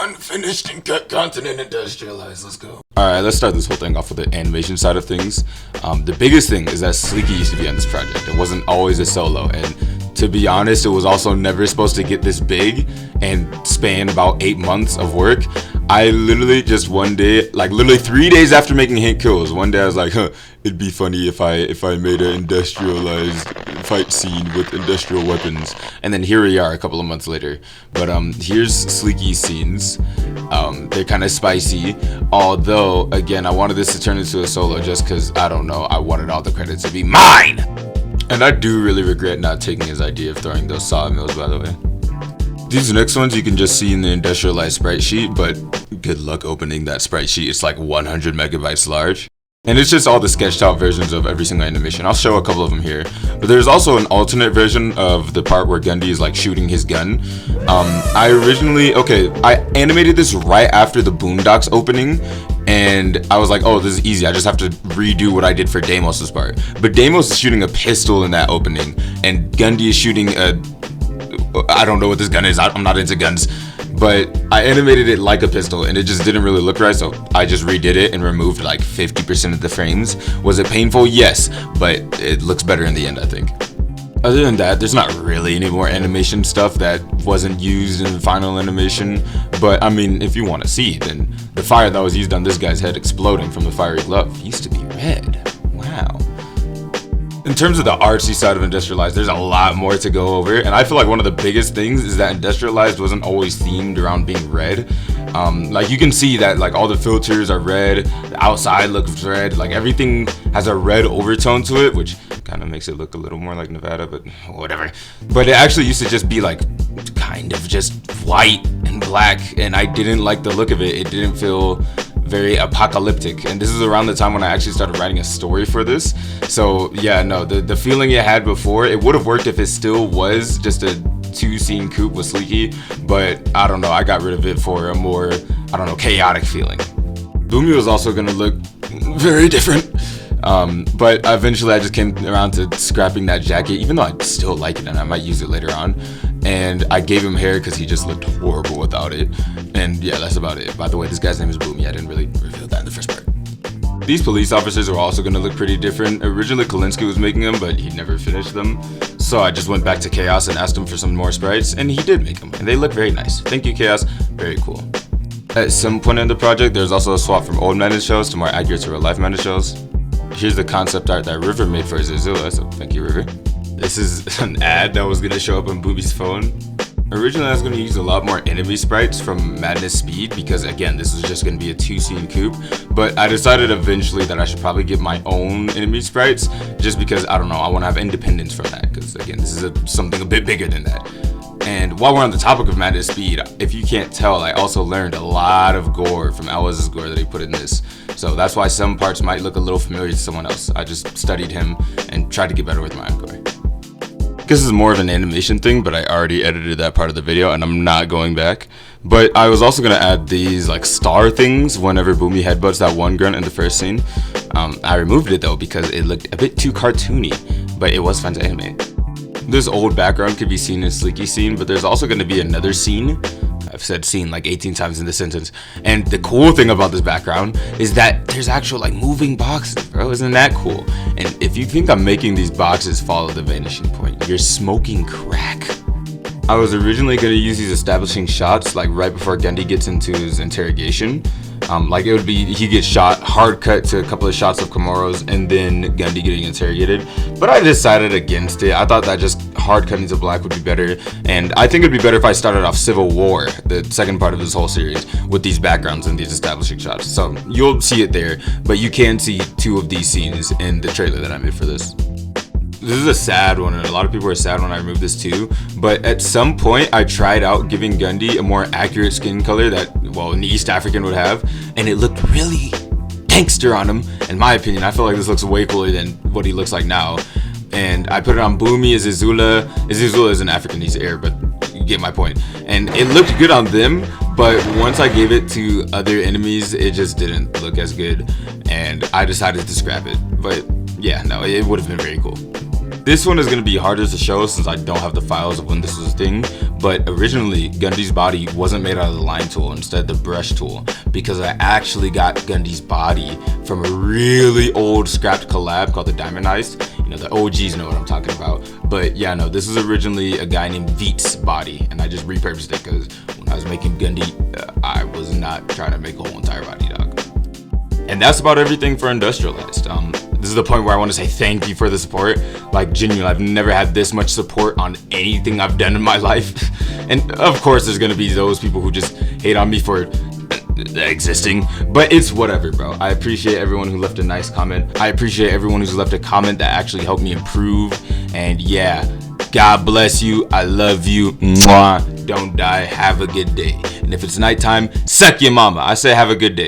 Unfinished and continent industrialized. Let's go. Alright, let's start this whole thing off with the animation side of things. The biggest thing is that Sleeky used to be on this project. It wasn't always a solo, and to be honest, it was also never supposed to get this big and span about 8 months of work. I literally just one day, like literally 3 days after making Hint Kills, one day I was like, it'd be funny if I made an industrialized fight scene with industrial weapons. And then here we are a couple of months later. But here's Sleeky's scenes. They're kind of spicy, although again I wanted this to turn into a solo just because, I don't know, I wanted all the credit to be mine. And I do really regret not taking his idea of throwing those sawmills, by the way. These next ones you can just see in the industrialized sprite sheet, but good luck opening that sprite sheet. It's like 100 megabytes large. And it's just all the sketched out versions of every single animation. I'll show a couple of them here. But there's also an alternate version of the part where Gundheii is like shooting his gun. I animated this right after the Boondocks opening. And I was like, oh, this is easy. I just have to redo what I did for Deimos' part. But Deimos is shooting a pistol in that opening. And Gundheii is shooting I don't know what this gun is. I'm not into guns. But I animated it like a pistol and it just didn't really look right, so I just redid it and removed like 50% of the frames. Was it painful? Yes, but it looks better in the end, I think. Other than that, there's not really any more animation stuff that wasn't used in the final animation. But I mean, if you want to see, then the fire that was used on this guy's head exploding from the fiery glove used to be red. Wow. In terms of the artsy side of Industrialized, there's a lot more to go over, and I feel like one of the biggest things is that Industrialized wasn't always themed around being red. Like you can see that like all the filters are red, the outside looks red, like everything has a red overtone to it, which kind of makes it look a little more like Nevada, but whatever. But it actually used to just be like kind of just white and black, and I didn't like the look of it. It didn't feel very apocalyptic, and this is around the time when I actually started writing a story for this. So yeah, no, the feeling it had before, it would have worked if it still was just a 2-scene coupe with Sleeky, but I don't know, I got rid of it for a more, I don't know, chaotic feeling. Boomy was also gonna look very different, but eventually I just came around to scrapping that jacket, even though I still like it and I might use it later on. And I gave him hair because he just looked horrible without it. And yeah, that's about it. By the way, this guy's name is Boomy. I didn't really reveal that in the first part. These police officers are also going to look pretty different. Originally, Kolinsky was making them, but he never finished them. So I just went back to Chaos and asked him for some more sprites, and he did make them. And they look very nice. Thank you, Chaos. Very cool. At some point in the project, there's also a swap from old Madness shows to more accurate to real-life Madness shows. Here's the concept art that River made for Zazula, so thank you, River. This is an ad that was going to show up on Boomy's phone. Originally, I was going to use a lot more enemy sprites from Madness Speed because, again, this was just going to be a 2-scene coupe. But I decided eventually that I should probably get my own enemy sprites just because, I don't know, I want to have independence from that because, again, this is something a bit bigger than that. And while we're on the topic of Madness Speed, if you can't tell, I also learned a lot of gore from Elwaz's gore that he put in this. So that's why some parts might look a little familiar to someone else. I just studied him and tried to get better with my own gore. This is more of an animation thing, but I already edited that part of the video and I'm not going back. But I was also going to add these like star things whenever Boomy headbutts that one grunt in the first scene. I removed it though because it looked a bit too cartoony, but it was fun to animate. This old background could be seen in Sleeky's scene, but there's also going to be another scene. I've said scene like 18 times in this sentence. And the cool thing about this background is that there's actual like moving boxes, bro. Isn't that cool? And if you think I'm making these boxes follow the vanishing point, you're smoking crack. I was originally going to use these establishing shots like right before Gundheii gets into his interrogation. Like it would be, he gets shot, hard cut to a couple of shots of Komoros, and then Gundheii getting interrogated. But I decided against it. I thought that just hard cutting to black would be better. And I think it'd be better if I started off Civil War, the second part of this whole series, with these backgrounds and these establishing shots. So you'll see it there, but you can see 2 of these scenes in the trailer that I made for this. This is a sad one, and a lot of people are sad when I removed this too, but at some point I tried out giving Gundheii a more accurate skin color that, well, an East African would have, and it looked really gangster on him. In my opinion, I feel like this looks way cooler than what he looks like now. And I put it on Boomy, Azizula. Azizula is an African, he's Arab, but you get my point. And it looked good on them, but once I gave it to other enemies, it just didn't look as good, and I decided to scrap it. But yeah, no, it would have been very cool. This one is going to be harder to show since I don't have the files of when this was a thing, but originally Gundheei's body wasn't made out of the line tool, instead the brush tool, because I actually got Gundheei's body from a really old scrapped collab called the Diamondized. You know, the OGs know what I'm talking about. But yeah, no, this is originally a guy named Veet's body, and I just repurposed it because when I was making Gundheii, I was not trying to make a whole entire body, dog. And that's about everything for Industrialized. This is the point where I want to say thank you for the support. Like, genuinely, I've never had this much support on anything I've done in my life. And of course, there's gonna be those people who just hate on me for existing, but it's whatever, bro. I appreciate everyone who left a nice comment. I appreciate everyone who's left a comment that actually helped me improve. And yeah, God bless you. I love you. Mwah. Don't die. Have a good day. And if it's nighttime, suck your mama. I say have a good day.